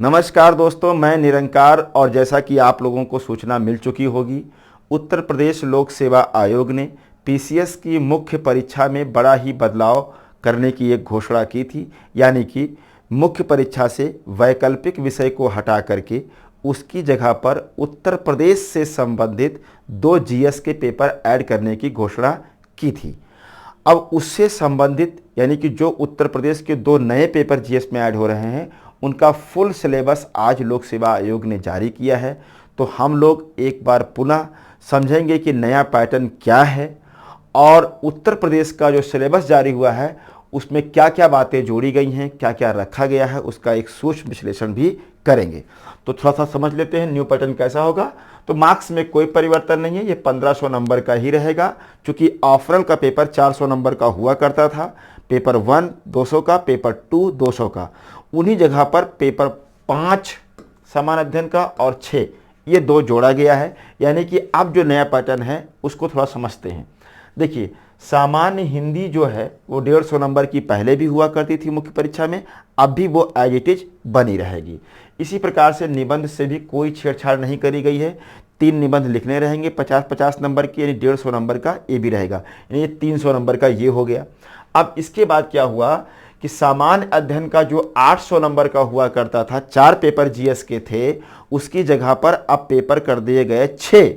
नमस्कार दोस्तों, मैं निरंकार। और जैसा कि आप लोगों को सूचना मिल चुकी होगी, उत्तर प्रदेश लोक सेवा आयोग ने पीसीएस की मुख्य परीक्षा में बड़ा ही बदलाव करने की एक घोषणा की थी। यानी कि मुख्य परीक्षा से वैकल्पिक विषय को हटा करके उसकी जगह पर उत्तर प्रदेश से संबंधित 2 जीएस के पेपर ऐड करने की घोषणा की थी। अब उससे संबंधित यानी कि जो उत्तर प्रदेश के 2 नए पेपर जीएस में ऐड हो रहे हैं, उनका फुल सिलेबस आज लोक सेवा आयोग ने जारी किया है। तो हम लोग एक बार पुनः समझेंगे कि नया पैटर्न क्या है और उत्तर प्रदेश का जो सिलेबस जारी हुआ है उसमें क्या क्या बातें जोड़ी गई हैं, क्या क्या रखा गया है, उसका एक सूक्ष्म विश्लेषण भी करेंगे। तो थोड़ा सा समझ लेते हैं न्यू पैटर्न कैसा होगा। तो मार्क्स में कोई परिवर्तन नहीं है, ये 1500 नंबर का ही रहेगा। क्योंकि ऑफरल का पेपर 400 नंबर का हुआ करता था, पेपर 1 200 का, पेपर 2 200 का, उन्हीं जगह पर पेपर 5 समान अध्ययन का और 6 ये 2 जोड़ा गया है। यानी कि अब जो नया पैटर्न है उसको थोड़ा समझते हैं। देखिए, सामान्य हिंदी जो है वो 150 नंबर की पहले भी हुआ करती थी मुख्य परीक्षा में, अब भी वो एज इट इज बनी रहेगी। इसी प्रकार से निबंध से भी कोई छेड़छाड़ नहीं करी गई है। 3 निबंध लिखने रहेंगे 50-50 नंबर के, यानी 150 नंबर का ये भी रहेगा, यानी ये 300 नंबर का ये हो गया। अब इसके बाद क्या हुआ कि सामान्य अध्ययन का जो 800 नंबर का हुआ करता था, 4 पेपर जीएस के थे, उसकी जगह पर अब पेपर कर दिए गए 6,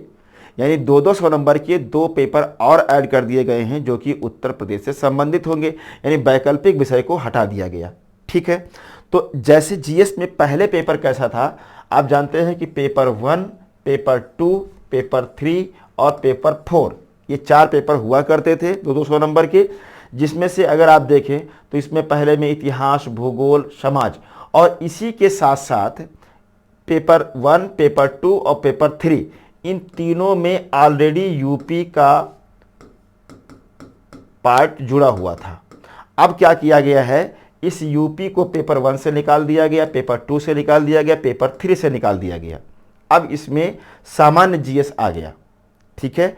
यानी 200 नंबर के 2 पेपर और ऐड कर दिए गए हैं जो कि उत्तर प्रदेश से संबंधित होंगे, यानी वैकल्पिक विषय को हटा दिया गया। ठीक है, तो जैसे जीएस में पहले पेपर कैसा था आप जानते हैं कि पेपर 1, पेपर 2, पेपर 3 और पेपर 4 ये 4 पेपर हुआ करते थे 200 नंबर के, जिसमें से अगर आप देखें तो इसमें पहले में इतिहास, भूगोल, समाज और इसी के साथ साथ पेपर 1, पेपर 2 और पेपर 3 इन तीनों में ऑलरेडी यूपी का पार्ट जुड़ा हुआ था। अब क्या किया गया है, इस यूपी को पेपर 1 से निकाल दिया गया, पेपर 2 से निकाल दिया गया, पेपर 3 से निकाल दिया गया। अब इसमें सामान्य जीएस आ गया। ठीक है,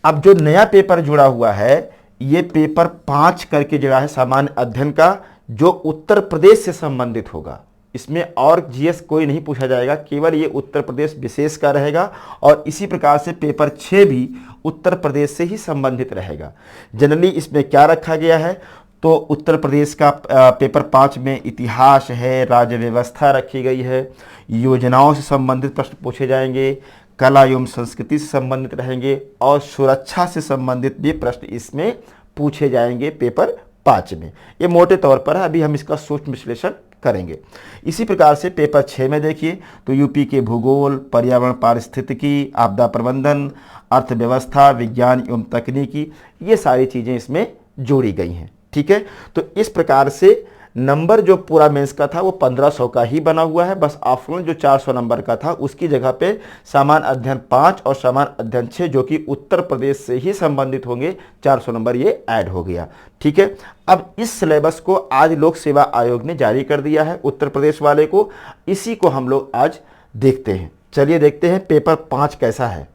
अब जो नया पेपर जुड़ा हुआ है ये पेपर 5 करके जुड़ा है सामान्य अध्ययन का, जो उत्तर प्रदेश से संबंधित होगा। इसमें और जीएस कोई नहीं पूछा जाएगा, केवल ये उत्तर प्रदेश विशेष का रहेगा। और इसी प्रकार से पेपर 6 भी उत्तर प्रदेश से ही संबंधित रहेगा। जनरली इसमें क्या रखा गया है, तो उत्तर प्रदेश का पेपर 5 में इतिहास है, राज्य व्यवस्था रखी गई है, योजनाओं से संबंधित प्रश्न पूछे जाएंगे, कला एवं संस्कृति से संबंधित रहेंगे और सुरक्षा से संबंधित भी प्रश्न इसमें पूछे जाएंगे पेपर 5 में। ये मोटे तौर पर है, अभी हम इसका सूक्ष्म विश्लेषण करेंगे। इसी प्रकार से पेपर 6 में देखिए तो यूपी के भूगोल, पर्यावरण पारिस्थितिकी, आपदा प्रबंधन, अर्थव्यवस्था, विज्ञान एवं तकनीकी, ये सारी चीज़ें इसमें जोड़ी गई हैं। ठीक है, तो इस प्रकार से नंबर जो पूरा मेंस का था वो 1500 का ही बना हुआ है। बस ऑफरल जो 400 नंबर का था उसकी जगह पे सामान्य अध्ययन 5 और सामान्य अध्ययन 6 जो कि उत्तर प्रदेश से ही संबंधित होंगे, 400 नंबर ये ऐड हो गया। ठीक है, अब इस सिलेबस को आज लोक सेवा आयोग ने जारी कर दिया है उत्तर प्रदेश वाले को, इसी को हम लोग आज देखते हैं। चलिए देखते हैं पेपर 5 कैसा है।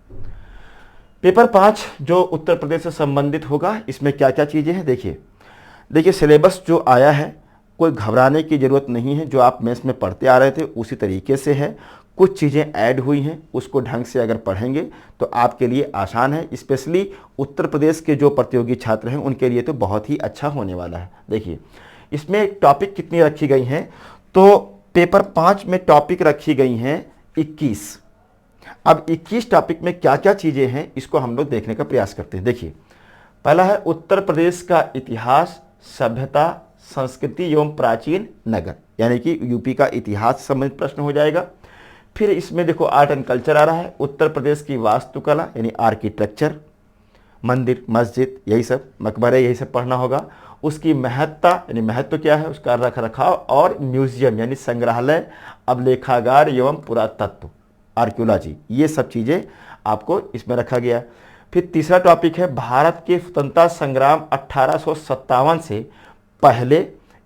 पेपर 5 जो उत्तर प्रदेश से संबंधित होगा, इसमें क्या क्या चीज़ें हैं देखिए सिलेबस जो आया है कोई घबराने की ज़रूरत नहीं है। जो आप मेंस में पढ़ते आ रहे थे उसी तरीके से है। कुछ चीज़ें ऐड हुई हैं, उसको ढंग से अगर पढ़ेंगे तो आपके लिए आसान है। स्पेशली उत्तर प्रदेश के जो प्रतियोगी छात्र हैं उनके लिए तो बहुत ही अच्छा होने वाला है। देखिए इसमें टॉपिक कितनी रखी गई हैं, तो पेपर 5 में टॉपिक रखी गई हैं 21। अब 21 टॉपिक में क्या क्या चीज़ें हैं इसको हम लोग देखने का प्रयास करते हैं। देखिए पहला है उत्तर प्रदेश का इतिहास, सभ्यता, संस्कृति एवं प्राचीन नगर, यानी कि यूपी का इतिहास से संबंधित प्रश्न हो जाएगा। फिर इसमें देखो आर्ट एंड कल्चर आ रहा है, उत्तर प्रदेश की वास्तुकला यानी आर्किटेक्चर, मंदिर, मस्जिद, यही सब, मकबरे, यही सब पढ़ना होगा। उसकी महत्ता यानी महत्व क्या है, उसका रख रखाव, और म्यूजियम यानी संग्रहालय, अभिलेखागार एवं पुरातत्व, आर्कियोलॉजी, ये सब चीज़ें आपको इसमें रखा गया। फिर तीसरा टॉपिक है भारत के स्वतंत्रता संग्राम 1857 से पहले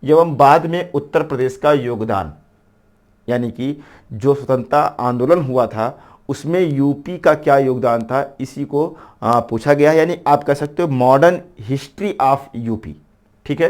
एवं बाद में उत्तर प्रदेश का योगदान, यानी कि जो स्वतंत्रता आंदोलन हुआ था उसमें यूपी का क्या योगदान था, इसी को पूछा गया है। यानी आप कह सकते हो मॉडर्न हिस्ट्री ऑफ यूपी। ठीक है,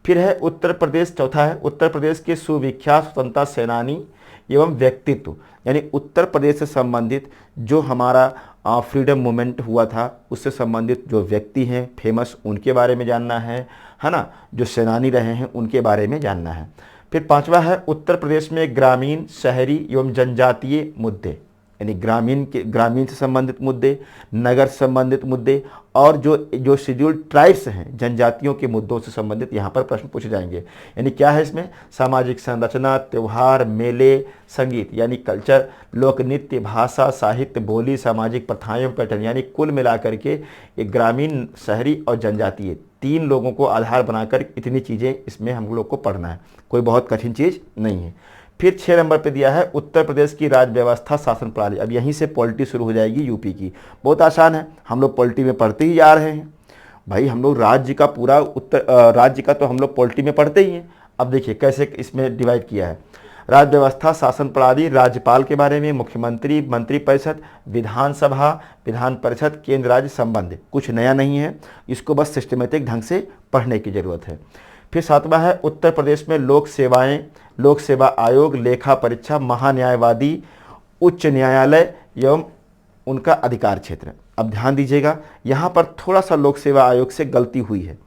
फिर है उत्तर प्रदेश, चौथा है उत्तर प्रदेश के सुविख्यात स्वतंत्रता सेनानी एवं व्यक्तित्व, यानी उत्तर प्रदेश से संबंधित जो हमारा फ्रीडम मूवमेंट हुआ था उससे संबंधित जो व्यक्ति हैं फेमस, उनके बारे में जानना है ना, जो सेनानी रहे हैं उनके बारे में जानना है। फिर पांचवा है उत्तर प्रदेश में ग्रामीण, शहरी एवं जनजातीय मुद्दे, यानी ग्रामीण से संबंधित मुद्दे, नगर से संबंधित मुद्दे और जो शेड्यूल्ड ट्राइब्स हैं, जनजातियों के मुद्दों से संबंधित यहाँ पर प्रश्न पूछे जाएंगे। यानी क्या है इसमें, सामाजिक संरचना, त्यौहार, मेले, संगीत यानी कल्चर, लोक नृत्य, भाषा, साहित्य, बोली, सामाजिक प्रथाएं, पैटर्न, यानी कुल मिलाकर के एक ग्रामीण, शहरी और जनजातीय 3 लोगों को आधार बनाकर इतनी चीज़ें इसमें हम लोग को पढ़ना है, कोई बहुत कठिन चीज़ नहीं है। फिर 6 नंबर पे दिया है उत्तर प्रदेश की राज्य व्यवस्था शासन प्रणाली। अब यहीं से पॉलिटी शुरू हो जाएगी यूपी की। बहुत आसान है, हम लोग पॉलिटी में पढ़ते ही आ रहे हैं भाई, हम लोग राज्य का पूरा राज्य का तो हम लोग पॉलिटी में पढ़ते ही हैं। अब देखिए कैसे इसमें डिवाइड किया है, राज्य व्यवस्था शासन प्रणाली, राज्यपाल के बारे में, मुख्यमंत्री, मंत्रिपरिषद, विधानसभा, विधान परिषद, केंद्र राज्य संबंध। कुछ नया नहीं है, इसको बस सिस्टमेटिक ढंग से पढ़ने की जरूरत है। फिर 7वां है उत्तर प्रदेश में लोक सेवाएं, लोक सेवा आयोग, लेखा परीक्षा, महान्यायवादी, उच्च न्यायालय एवं उनका अधिकार क्षेत्र। अब ध्यान दीजिएगा, यहाँ पर थोड़ा सा लोक सेवा आयोग से गलती हुई है।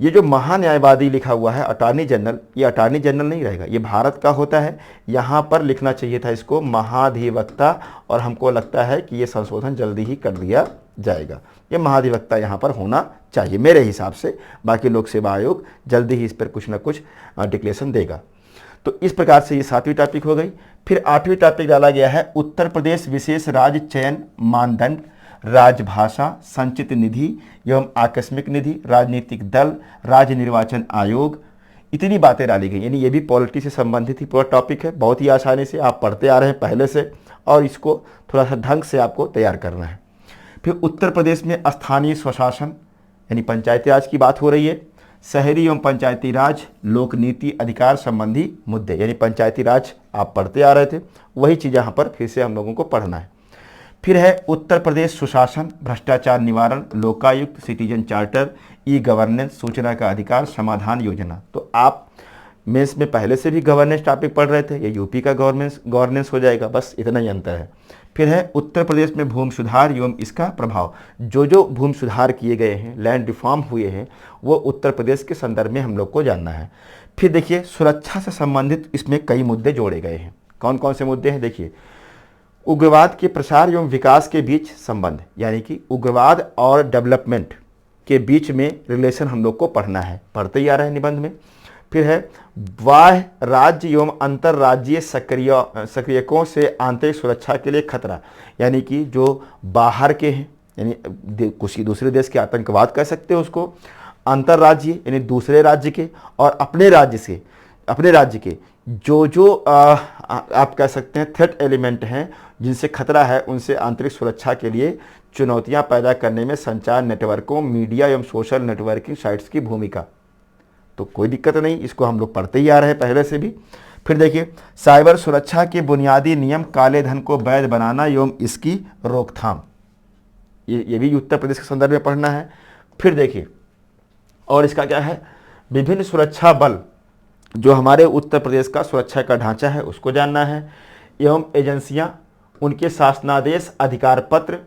ये जो महान्यायवादी लिखा हुआ है अटॉर्नी जनरल, ये अटॉर्नी जनरल नहीं रहेगा, ये भारत का होता है। यहाँ पर लिखना चाहिए था इसको महाधिवक्ता, और हमको लगता है कि ये संशोधन जल्दी ही कर दिया जाएगा। ये महाधिवक्ता यहाँ पर होना चाहिए मेरे हिसाब से। बाकी लोक सेवा आयोग जल्दी ही इस पर कुछ ना कुछ डिक्लेरेशन देगा। तो इस प्रकार से ये 7वीं टॉपिक हो गई। फिर 8वीं टॉपिक डाला गया है उत्तर प्रदेश विशेष राज्य चयन मानदंड, राजभाषा, संचित निधि एवं आकस्मिक निधि, राजनीतिक दल, राज्य निर्वाचन आयोग। इतनी बातें डाली गई, यानी ये भी पॉलिटी से संबंधित ही पूरा टॉपिक है। बहुत ही आसानी से आप पढ़ते आ रहे हैं पहले से, और इसको थोड़ा सा ढंग से आपको तैयार करना है। फिर उत्तर प्रदेश में स्थानीय स्वशासन यानी पंचायती राज की बात हो रही है, शहरी एवं पंचायती राज, लोक नीति, अधिकार संबंधी मुद्दे, यानी पंचायती राज आप पढ़ते आ रहे थे, वही चीज़ यहाँ पर फिर से हम लोगों को पढ़ना है। फिर है उत्तर प्रदेश सुशासन, भ्रष्टाचार निवारण, Lokayukta, citizen charter, e governance, सूचना का अधिकार, समाधान योजना। तो आप मेंस में पहले से भी गवर्नेंस टॉपिक पढ़ रहे थे, ये यूपी का गवर्नेंस हो जाएगा, बस इतना ही अंतर है। फिर है उत्तर प्रदेश में भूमि सुधार एवं इसका प्रभाव। जो भूमि सुधार किए गए हैं, लैंड रिफॉर्म हुए हैं, वो उत्तर प्रदेश के संदर्भ में हम लोग को जानना है। फिर देखिए सुरक्षा से संबंधित इसमें कई मुद्दे जोड़े गए हैं। कौन कौन से मुद्दे हैं देखिए, उग्रवाद के प्रसार एवं विकास के बीच संबंध, यानी कि उग्रवाद और डेवलपमेंट के बीच में रिलेशन हम लोग को पढ़ना है, पढ़ते ही आ रहे हैं निबंध में। फिर है बाह्य राज्य एवं अंतर्राज्यीय सक्रियकों से आंतरिक सुरक्षा के लिए खतरा, यानी कि जो बाहर के हैं, यानी किसी दूसरे देश के आतंकवाद कह सकते हो उसको, अंतर्राज्यीय यानी दूसरे राज्य के, और अपने राज्य के जो आप कह सकते हैं थ्रेट एलिमेंट हैं जिनसे खतरा है, उनसे आंतरिक सुरक्षा के लिए चुनौतियां पैदा करने में संचार नेटवर्कों, मीडिया एवं सोशल नेटवर्किंग साइट्स की भूमिका। तो कोई दिक्कत नहीं, इसको हम लोग पढ़ते ही आ रहे हैं पहले से भी। फिर देखिए साइबर सुरक्षा के बुनियादी नियम, काले धन को वैध बनाना एवं इसकी रोकथाम, ये भी उत्तर प्रदेश के संदर्भ में पढ़ना है। फिर देखिए और इसका क्या है, विभिन्न सुरक्षा बल जो हमारे उत्तर प्रदेश का सुरक्षा का ढांचा है उसको जानना है, एवं एजेंसियां, उनके शासनादेश, अधिकार पत्र।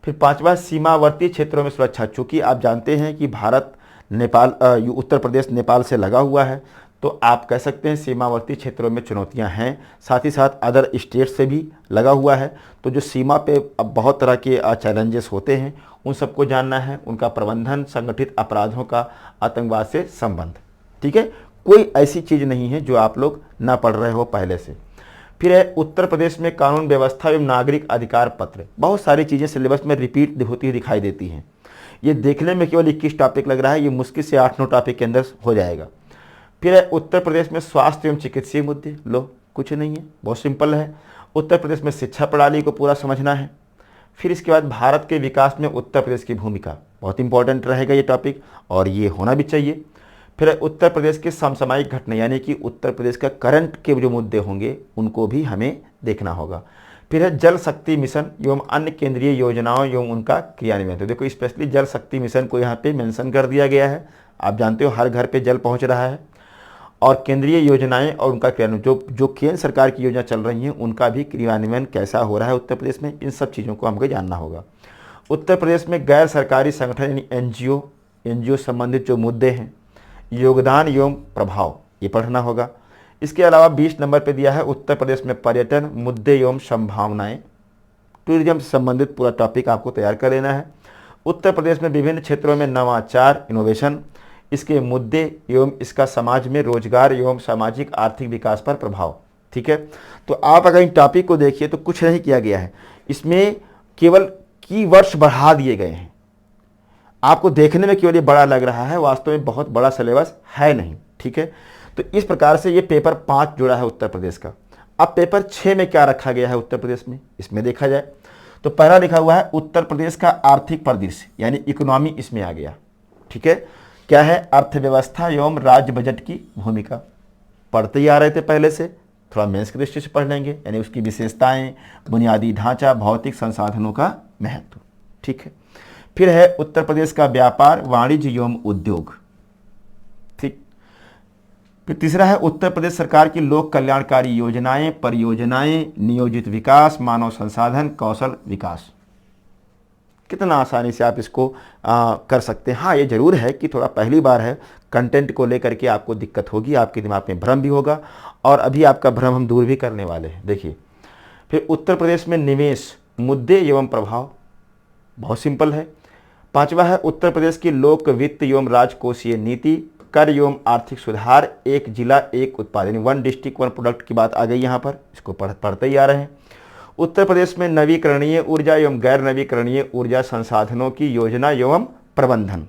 फिर 5वां सीमावर्ती क्षेत्रों में सुरक्षा। चूँकि आप जानते हैं कि भारत नेपाल उत्तर प्रदेश नेपाल से लगा हुआ है, तो आप कह सकते हैं सीमावर्ती क्षेत्रों में चुनौतियां हैं, साथ ही साथ अदर स्टेट से भी लगा हुआ है। तो जो सीमा पे अब बहुत तरह के चैलेंजेस होते हैं, उन सबको जानना है, उनका प्रबंधन, संगठित अपराधों का आतंकवाद से संबंध। ठीक है, कोई ऐसी चीज़ नहीं है जो आप लोग ना पढ़ रहे हो पहले से। फिर है उत्तर प्रदेश में कानून व्यवस्था एवं नागरिक अधिकार पत्र। बहुत सारी चीज़ें सिलेबस में रिपीट होती दिखाई देती हैं। ये देखने में केवल 21 टॉपिक लग रहा है, ये मुश्किल से 8-9 टॉपिक के अंदर हो जाएगा। फिर है उत्तर प्रदेश में स्वास्थ्य एवं चिकित्सीय मुद्दे। लो कुछ नहीं है, बहुत सिंपल है। उत्तर प्रदेश में शिक्षा प्रणाली को पूरा समझना है। फिर इसके बाद भारत के विकास में उत्तर प्रदेश की भूमिका, बहुत इंपॉर्टेंट रहेगा ये टॉपिक, और ये होना भी चाहिए। फिर उत्तर प्रदेश के समसामयिक घटना, यानी कि उत्तर प्रदेश का करंट के जो मुद्दे होंगे उनको भी हमें देखना होगा। फिर है जल शक्ति मिशन एवं अन्य केंद्रीय योजनाओं एवं उनका क्रियान्वयन। तो देखो स्पेशली जल शक्ति मिशन को यहाँ पे मेंशन कर दिया गया है। आप जानते हो हर घर पे जल पहुँच रहा है, और केंद्रीय योजनाएं और उनका क्रियान्वयन, जो केंद्र सरकार की योजना चल रही हैं उनका भी क्रियान्वयन कैसा हो रहा है उत्तर प्रदेश में, इन सब चीज़ों को हमको जानना होगा। उत्तर प्रदेश में गैर सरकारी संगठन यानी एनजीओ संबंधित जो मुद्दे हैं, योगदान एवं प्रभाव, ये पढ़ना होगा। इसके अलावा 20 नंबर पर दिया है उत्तर प्रदेश में पर्यटन मुद्दे एवं संभावनाएं, टूरिज्म से संबंधित पूरा टॉपिक आपको तैयार कर लेना है। उत्तर प्रदेश में विभिन्न क्षेत्रों में नवाचार इनोवेशन, इसके मुद्दे एवं इसका समाज में रोजगार एवं सामाजिक आर्थिक विकास पर प्रभाव। ठीक है, तो आप अगर इन टॉपिक को देखिए तो कुछ नहीं किया गया है, इसमें केवल कीवर्ड्स बढ़ा दिए गए हैं। आपको देखने में केवल ये बड़ा लग रहा है, वास्तव में बहुत बड़ा सिलेबस है नहीं। ठीक है, तो इस प्रकार से ये पेपर 5 जुड़ा है उत्तर प्रदेश का। अब पेपर 6 में क्या रखा गया है उत्तर प्रदेश में, इसमें देखा जाए तो पहला लिखा हुआ है उत्तर प्रदेश का आर्थिक परिदृश्य यानी इकोनॉमी, इसमें आ गया। ठीक है, क्या है, अर्थव्यवस्था एवं राज्य बजट की भूमिका। पढ़ते ही आ रहे थे पहले से, थोड़ा मेंस की दृष्टि से पढ़ लेंगे, यानी उसकी विशेषताएं, बुनियादी ढांचा, भौतिक संसाधनों का महत्व। ठीक है, फिर है उत्तर प्रदेश का व्यापार वाणिज्य एवं उद्योग। ठीक, फिर तीसरा है उत्तर प्रदेश सरकार की लोक कल्याणकारी योजनाएं, परियोजनाएं, नियोजित विकास, मानव संसाधन, कौशल विकास। कितना आसानी से आप इसको कर सकते हैं। हाँ, ये जरूर है कि थोड़ा पहली बार है, कंटेंट को लेकर के आपको दिक्कत होगी, आपके दिमाग में भ्रम भी होगा, और अभी आपका भ्रम हम दूर भी करने वाले हैं। देखिए, फिर उत्तर प्रदेश में निवेश मुद्दे एवं प्रभाव, बहुत सिंपल है। 5वां है उत्तर प्रदेश की लोक वित्त एवं राजकोषीय नीति, कर एवं आर्थिक सुधार, एक जिला एक उत्पाद यानी 1 डिस्ट्रिक्ट 1 प्रोडक्ट की बात आ गई यहाँ पर, इसको पढ़ते ही आ रहे हैं। उत्तर प्रदेश में नवीकरणीय ऊर्जा एवं गैर नवीकरणीय ऊर्जा संसाधनों की योजना एवं प्रबंधन।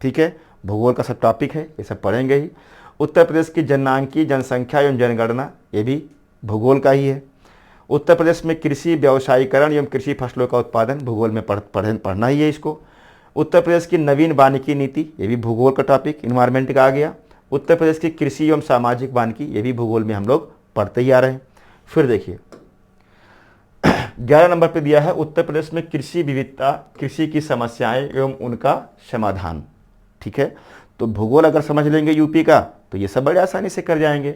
ठीक है, भूगोल का सब टॉपिक है, ये सब पढ़ेंगे ही। उत्तर प्रदेश की जननांकी, जनसंख्या एवं जनगणना, ये भी भूगोल का ही है। उत्तर प्रदेश में कृषि व्यवसायीकरण एवं कृषि फसलों का उत्पादन, भूगोल में पढ़ना ही है इसको। उत्तर प्रदेश की नवीन वानिकी नीति, ये भी भूगोल का टॉपिक, इन्वायरमेंट का आ गया। उत्तर प्रदेश की कृषि एवं सामाजिक वानिकी, ये भी भूगोल में हम लोग पढ़ते ही आ रहे हैं। फिर देखिए 11 नंबर पे दिया है उत्तर प्रदेश में कृषि विविधता, कृषि की समस्याएं एवं उनका समाधान। ठीक है, तो भूगोल अगर समझ लेंगे यूपी का तो ये सब बड़े आसानी से कर जाएंगे।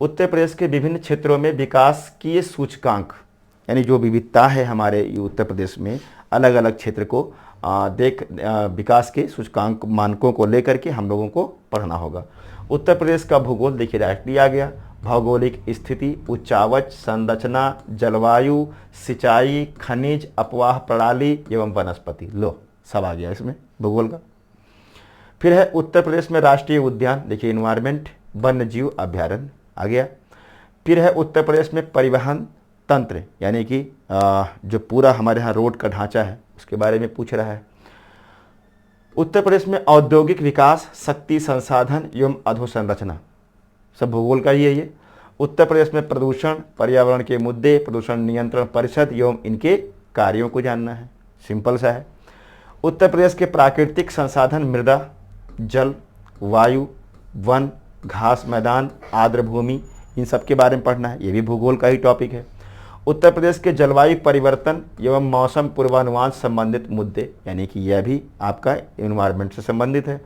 उत्तर प्रदेश के विभिन्न क्षेत्रों में विकास की सूचकांक, यानी जो विविधता है हमारे उत्तर प्रदेश में, अलग अलग क्षेत्र को विकास के सूचकांक मानकों को लेकर के हम लोगों को पढ़ना होगा। उत्तर प्रदेश का भूगोल देखिए डायरेक्टली आ गया, भौगोलिक स्थिति, उच्चावच, संरचना, जलवायु, सिंचाई, खनिज, अपवाह प्रणाली एवं वनस्पति, लो सब आ गया इसमें भूगोल का। फिर है उत्तर प्रदेश में राष्ट्रीय उद्यान, देखिए इन्वायरमेंट, वन्य जीव अभ्यारण्य आ गया। फिर है उत्तर प्रदेश में परिवहन तंत्र, यानी कि जो पूरा हमारे यहाँ रोड का ढांचा है उसके बारे में पूछ रहा है। उत्तर प्रदेश में औद्योगिक विकास, शक्ति संसाधन एवं अधोसंरचना, सब भूगोल का ही है ये। उत्तर प्रदेश में प्रदूषण, पर्यावरण के मुद्दे, प्रदूषण नियंत्रण परिषद एवं इनके कार्यों को जानना है, सिंपल सा है। उत्तर प्रदेश के प्राकृतिक संसाधन, मृदा, जल, वायु, वन, घास मैदान, आर्द्र भूमि, इन सब के बारे में पढ़ना है, ये भी भूगोल का ही टॉपिक है। उत्तर प्रदेश के जलवायु परिवर्तन एवं मौसम पूर्वानुमान संबंधित मुद्दे, यानी कि यह भी आपका एनवायरनमेंट से संबंधित है।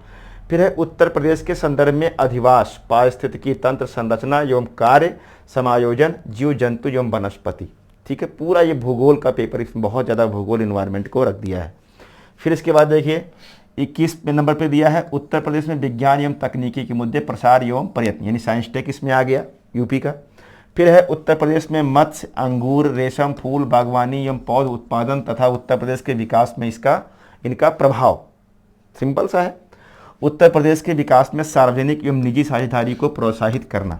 फिर है उत्तर प्रदेश के संदर्भ में अधिवास, पारिस्थितिकी तंत्र संरचना एवं कार्य समायोजन, जीव जंतु एवं वनस्पति। ठीक है, पूरा ये भूगोल का पेपर, इसमें बहुत ज़्यादा भूगोल एनवायरनमेंट को रख दिया है। फिर इसके बाद देखिए 21 नंबर पर दिया है उत्तर प्रदेश में विज्ञान एवं तकनीकी के मुद्दे, प्रसार एवं प्रयत्न, यानी साइंस टेक इसमें आ गया यूपी का। फिर है उत्तर प्रदेश में मत्स्य, अंगूर, रेशम, फूल, बागवानी एवं पौध उत्पादन तथा उत्तर प्रदेश के विकास में इनका प्रभाव, सिंपल सा है। उत्तर प्रदेश के विकास में सार्वजनिक एवं निजी साझेदारी को प्रोत्साहित करना।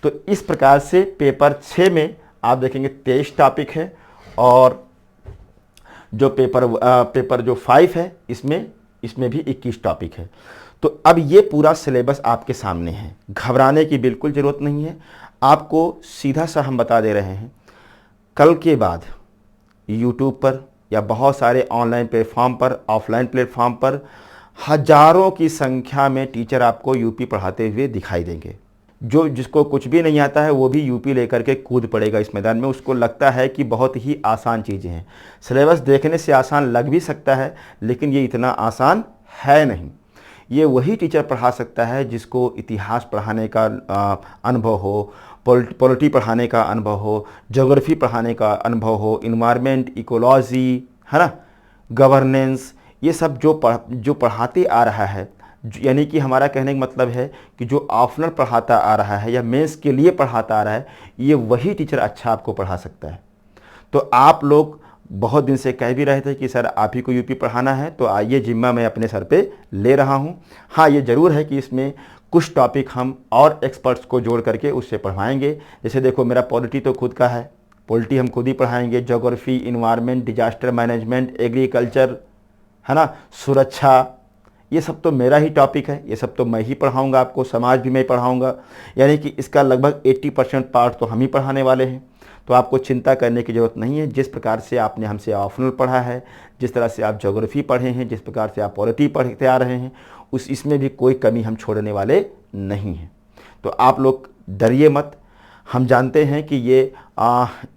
तो इस प्रकार से पेपर 6 में आप देखेंगे 23 टॉपिक है, और जो पेपर जो 5 है इसमें भी 21 टॉपिक है। तो अब ये पूरा सिलेबस आपके सामने है, घबराने की बिल्कुल ज़रूरत नहीं है। आपको सीधा सा हम बता दे रहे हैं, कल के बाद यूट्यूब पर या बहुत सारे ऑनलाइन प्लेटफॉर्म पर, ऑफलाइन प्लेटफॉर्म पर हजारों की संख्या में टीचर आपको यूपी पढ़ाते हुए दिखाई देंगे। जिसको कुछ भी नहीं आता है वो भी यूपी लेकर के कूद पड़ेगा इस मैदान में। उसको लगता है कि बहुत ही आसान चीज़ें हैं। सिलेबस देखने से आसान लग भी सकता है, लेकिन ये इतना आसान है नहीं। ये वही टीचर पढ़ा सकता है जिसको इतिहास पढ़ाने का अनुभव हो, पॉलिटी पढ़ाने का अनुभव हो, ज्योग्राफी पढ़ाने का अनुभव हो, इन्वायरमेंट, इकोलॉजी, है ना, गवर्नेंस, ये सब जो पढ़ाते आ रहा है, यानी कि हमारा कहने का मतलब है कि जो ऑप्शनल पढ़ाता आ रहा है या मेंस के लिए पढ़ाता आ रहा है, ये वही टीचर अच्छा आपको पढ़ा सकता है। तो आप लोग बहुत दिन से कह भी रहे थे कि सर आप ही को यूपी पढ़ाना है, तो आइए जिम्मा मैं अपने सर पे ले रहा हूँ। हाँ, ये ज़रूर है कि इसमें कुछ टॉपिक हम और एक्सपर्ट्स को जोड़ करके उससे पढ़वाएंगे। जैसे देखो, मेरा पॉलिटी तो खुद का है, पॉलिटी हम खुद ही पढ़ाएंगे, geography, environment, disaster management, agriculture, है ना, सुरक्षा, ये सब तो मेरा ही टॉपिक है, ये सब तो मैं ही पढ़ाऊंगा आपको, समाज भी मैं पढ़ाऊंगा, यानी कि इसका लगभग 80% पार्ट तो हम ही पढ़ाने वाले हैं। तो आपको चिंता करने की ज़रूरत नहीं है। जिस प्रकार से आपने हमसे ऑप्शनल पढ़ा है, जिस तरह से आप ज्योग्राफी पढ़े हैं, जिस प्रकार से आप पॉलिटी पढ़ते आ रहे हैं, इसमें भी कोई कमी हम छोड़ने वाले नहीं हैं। तो आप लोग डरिए मत। हम जानते हैं कि ये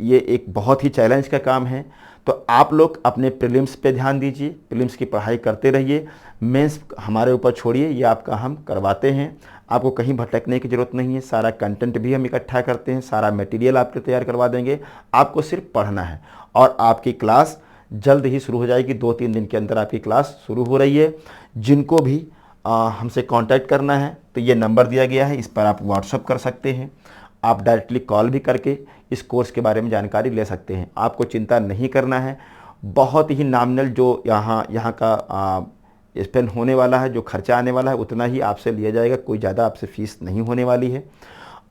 एक बहुत ही चैलेंज का काम है। तो आप लोग अपने प्रीलिम्स पे ध्यान दीजिए, प्रीलिम्स की पढ़ाई करते रहिए, मेंस हमारे ऊपर छोड़िए, ये आपका हम करवाते हैं। आपको कहीं भटकने की ज़रूरत नहीं है, सारा कंटेंट भी हम इकट्ठा करते हैं, सारा मटेरियल आपके तैयार करवा देंगे, आपको सिर्फ पढ़ना है। और आपकी क्लास जल्द ही शुरू हो जाएगी, 2-3 दिन के अंदर आपकी क्लास शुरू हो रही है। जिनको भी हमसे कांटेक्ट करना है तो ये नंबर दिया गया है, इस पर आप व्हाट्सअप कर सकते हैं, आप डायरेक्टली कॉल भी करके इस कोर्स के बारे में जानकारी ले सकते हैं। आपको चिंता नहीं करना है, बहुत ही नॉमिनल जो यहाँ का स्पेंड होने वाला है, जो खर्चा आने वाला है, उतना ही आपसे लिया जाएगा, कोई ज़्यादा आपसे फ़ीस नहीं होने वाली है।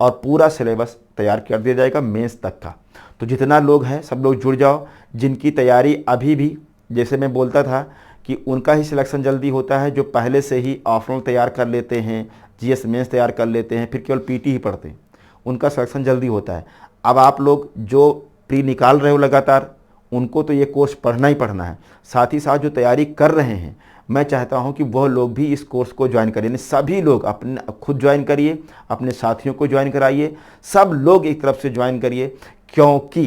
और पूरा सिलेबस तैयार कर दिया जाएगा मेंस तक का। तो जितना लोग हैं सब लोग जुड़ जाओ। जिनकी तैयारी अभी भी, जैसे मैं बोलता था कि उनका ही सिलेक्शन जल्दी होता है जो पहले से ही ऑप्शनल तैयार कर लेते हैं, जीएस मेंस तैयार कर लेते हैं, फिर केवल पीटी ही पढ़ते हैं, उनका सिलेक्शन जल्दी होता है। अब आप लोग जो प्री निकाल रहे हो लगातार, उनको तो ये कोर्स पढ़ना ही पढ़ना है। साथ ही साथ जो तैयारी कर रहे हैं, मैं चाहता हूं कि वह लोग भी इस कोर्स को ज्वाइन करें। सभी लोग अपने खुद ज्वाइन करिए, अपने साथियों को ज्वाइन कराइए, सब लोग एक तरफ से ज्वाइन करिए, क्योंकि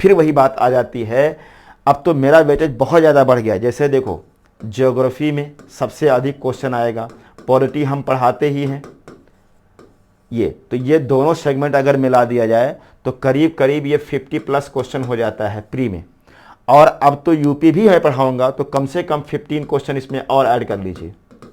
फिर वही बात आ जाती है। अब तो मेरा वेटेज बहुत ज़्यादा बढ़ गया। जैसे देखो, ज्योग्राफी में सबसे अधिक क्वेश्चन आएगा, पॉलिटी हम पढ़ाते ही हैं, ये दोनों सेगमेंट अगर मिला दिया जाए तो करीब करीब ये 50+ क्वेश्चन हो जाता है प्री में। और अब तो यूपी भी मैं पढ़ाऊंगा तो कम से कम 15 क्वेश्चन इसमें और ऐड कर लीजिए,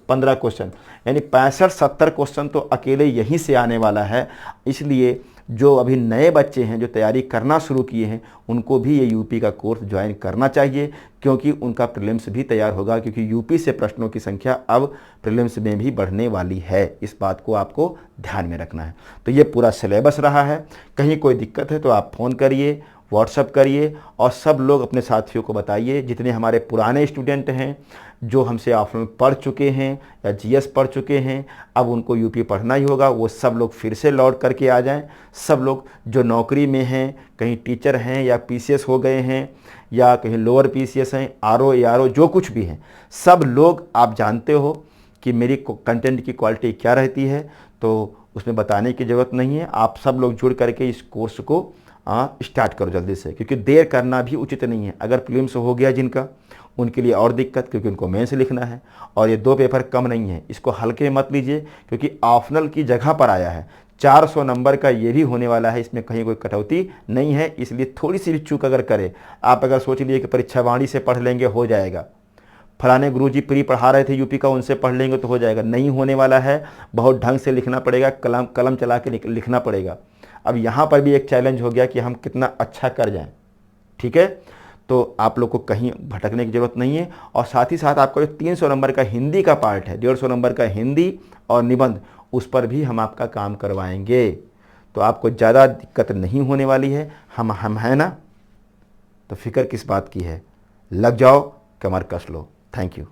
15 क्वेश्चन, यानी 65-70 क्वेश्चन तो अकेले यहीं से आने वाला है। इसलिए जो अभी नए बच्चे हैं जो तैयारी करना शुरू किए हैं, उनको भी ये यूपी का कोर्स ज्वाइन करना चाहिए, क्योंकि उनका प्रीलिम्स भी तैयार होगा, क्योंकि यूपी से प्रश्नों की संख्या अब प्रीलिम्स में भी बढ़ने वाली है। इस बात को आपको ध्यान में रखना है। तो ये पूरा सिलेबस रहा है। कहीं कोई दिक्कत है तो आप फ़ोन करिए, व्हाट्सअप करिए, और सब लोग अपने साथियों को बताइए। जितने हमारे पुराने स्टूडेंट हैं जो हमसे ऑप्शनल पढ़ चुके हैं या जीएस पढ़ चुके हैं, अब उनको यूपी पढ़ना ही होगा, वो सब लोग फिर से लौट करके आ जाएं। सब लोग जो नौकरी में हैं, कहीं टीचर हैं या पीसीएस हो गए हैं या कहीं लोअर पीसीएस हैं, आरओ एआरओ जो कुछ भी हैं, सब लोग, आप जानते हो कि मेरी कंटेंट की क्वालिटी क्या रहती है, तो उसमें बताने की ज़रूरत नहीं है। आप सब लोग जुड़ करके इस कोर्स को स्टार्ट करो जल्दी से, क्योंकि देर करना भी उचित नहीं है। अगर प्रीलिम्स हो गया जिनका, उनके लिए और दिक्कत, क्योंकि उनको मेंस लिखना है, और ये 2 पेपर कम नहीं है, इसको हल्के मत लीजिए, क्योंकि ऑप्शनल की जगह पर आया है। 400 नंबर का ये भी होने वाला है, इसमें कहीं कोई कटौती नहीं है। इसलिए थोड़ी सी भी चूक अगर करे, आप अगर सोच लिए कि परीक्षा वाणी से पढ़ लेंगे हो जाएगा, फलाने गुरुजी प्री पढ़ा रहे थे यूपी का, उनसे पढ़ लेंगे तो हो जाएगा, नहीं होने वाला है। बहुत ढंग से लिखना पड़ेगा, कलम चला के लिखना पड़ेगा। अब यहाँ पर भी एक चैलेंज हो गया कि हम कितना अच्छा कर जाएं, ठीक है। तो आप लोग को कहीं भटकने की ज़रूरत नहीं है। और साथ ही साथ आपका जो 300 नंबर का हिंदी का पार्ट है, 150 नंबर का हिंदी और निबंध, उस पर भी हम आपका काम करवाएंगे। तो आपको ज़्यादा दिक्कत नहीं होने वाली है। हम हैं ना, तो फिक्र किस बात की है। लग जाओ, कमर कस लो। Thank you.